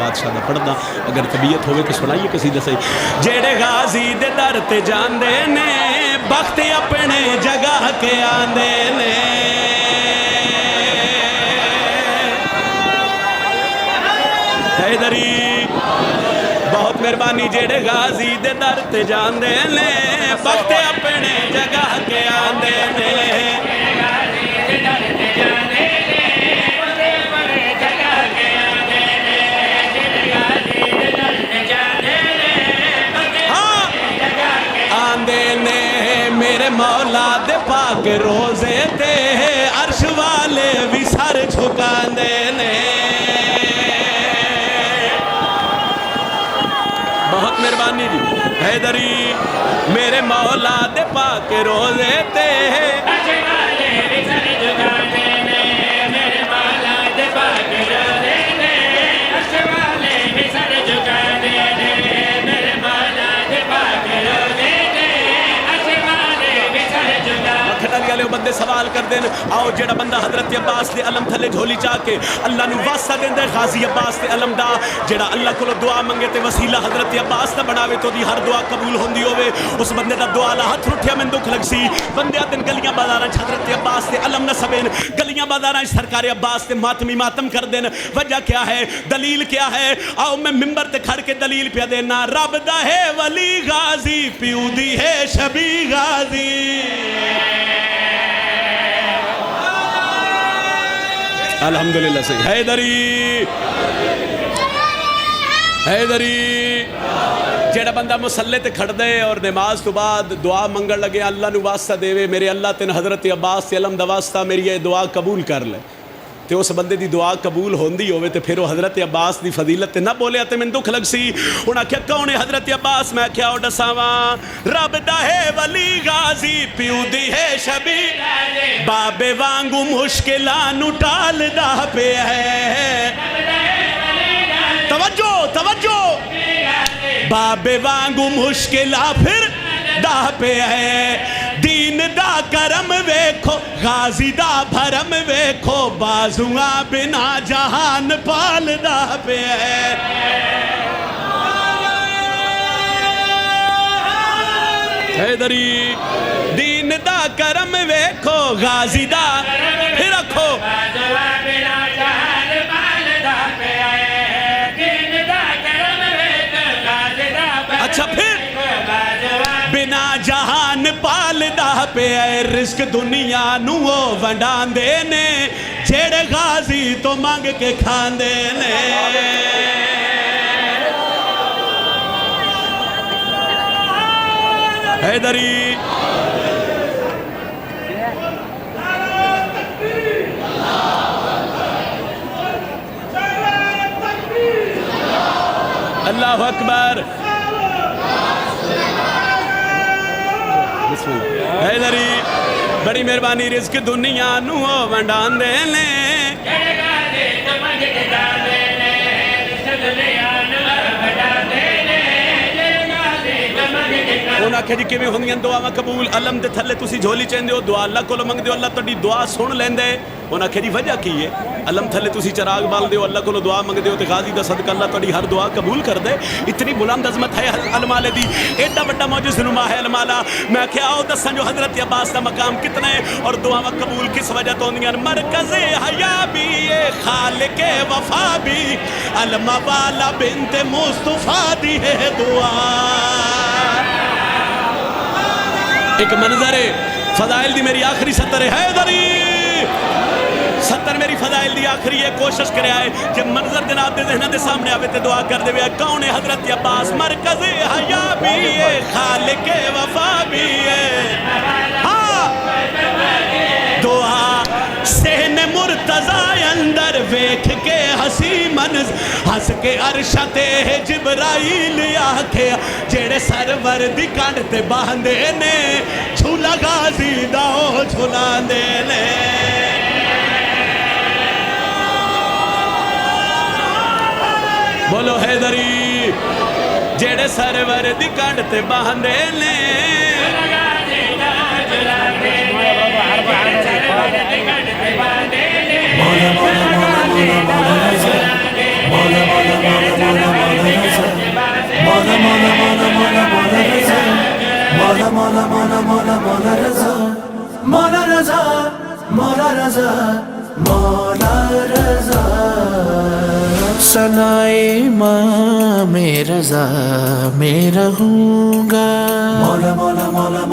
بادشاہ دا پڑھنا اگر طبیعت ہوئے تو سنائیے کسی دے صحیح جیڑے غازی دے در تے جاندے نے بخت اپنے جگہ کے آندے نے حیدری بہت مہربانی جیڑے غازی دے در تے جاندے نے بخت اپنے جگہ کے آندے نے میرے مولا دے پاک روزے تے عرش والے بھی سر جھکاندے نے بہت مہربانی جی حیدری میرے مولا دے پاک روزے تے عرش والے بھی سر جھکاندے نے میرے مولا دے پاک روزے تے عرش والے بھی سر جھکاندے نے میرے مولا دے پاک روزے بندے سوال کر دیں آؤ جیڑا بندہ حضرت عباس دے علم تھلے جھولی چاہ کے اللہ نو واسطہ دیں دے غازی عباس دے علم دا جیڑا اللہ کو دعا منگے تے وسیلہ حضرت عباس دا بناوے تو دی ہر دعا قبول ہوندی ہوئے اس بندے دا دعا لا ہاتھ رٹھیا میں دکھ لگ سی بندے دن گلیاں بازاراں حضرت عباس دے علم نہ سبین گلیاں بازاراں سرکار عباس دے ماتمی ماتم کر دین وجہ کیا ہے دلیل کیا ہے آؤ میں ممبر تے کھڑ کے دلیل پیا دینا رب دا ہے ولی غازی پیو دی ہے شبی غازی الحمدللہ صحیح حیدری جیڑا بندہ مسلح تے کھڑ دے اور نماز تو بعد دعا منگڑ لگے اللہ نو واسطہ دے میرے اللہ تین حضرت عباس تے علم دا واسطہ میری یہ دعا قبول کر لے تے اس بندے دی دعا قبول ہوندی ہوئے تے پھر وہ حضرت عباس دی فضیلت تے نہ بولے تے من دکھ لگ سی انہاں کیا کون ہے حضرت عباس میں کیا اوڈا ساواں رب دا ہے ولی غازی پیو دی ہے شبی بابے وانگو مشکلانو ٹال دا پہ ہے توجہ بابے وانگو مشکلہ پھر دا پہ ہے دین دا کرم ویکھو غازی دا بھرم ویکھو بازوਆਂ بنا جہان پال دا پہ ہے حیدری دین دا کرم ویکھو غازی دا پھر رکھو بازوਆਂ بنا جہان پال دا پہ ہے دین دا کرم ویکھو غازی دا اچھا پھر بنا جہان پال دا پہ اے رزق دنیا نو ونڈان دے نے جیڑے غازی تو مانگ کے کھان دے نے حیدری اللہ اکبر حیدری بڑی مہربانی رزق دنیا نو ونڈان دے لیں انہاں کہ جی کیویں ہوندیاں دعاواں قبول علم دے تھلے تسی جھولی چاہندے ہو دعا اللہ کولوں منگدے ہو اللہ تہاڈی دعا سن لیندے انہاں کہ جی وجہ کی ہے علم تھلے تسی چراغ بال دے ہو اللہ کولوں دعا منگدے ہو تے غازی دا صدقہ اللہ تہاڈی ہر دعا قبول کر دے اتنی بلند عظمت ہے علم والے دی ایڈا بڑا معجز نما ہے علم والا میں کیا آؤ دساں جو حضرت عباس دا مقام کتنا ہے اور دعاواں قبول کس وجہ تو ہوندیاں مرکز حیا بھی خالق وفا بھی علم والا بنت مصطفیٰ دی ہے دعا ایک منظر ہے فضائل دی میری آخری سطر ہے حیدری سطر میری فضائل دی آخری ہے کوشش کرے آئے جب منظر جناب دے ذہنہ دے سامنے آوے تے دعا کر دے وے کون ہے حضرت عباس مرکز حیا بھی ہے خالق وفا بھی ہے ہاں دعا سہن مرتضی اندر ویکھ کے ہسی منظر ہس کے عرشہ تے جبرائیل آکھے جیڑے سرور دی کانڈ تے باندے نے جھولا غازی داؤ جھولا دے نے بولو حیدری جیڑے سرور دی کانڈ تے باندے نے مولا مولا مولا مولا مولا مولا مولا مولا مولا مولا مولا مولا مولا رضا، مولا رضا، مولا رضا، مولا رضا، ثنائے امام رضا میں رہوں گا. مولا مولا مولا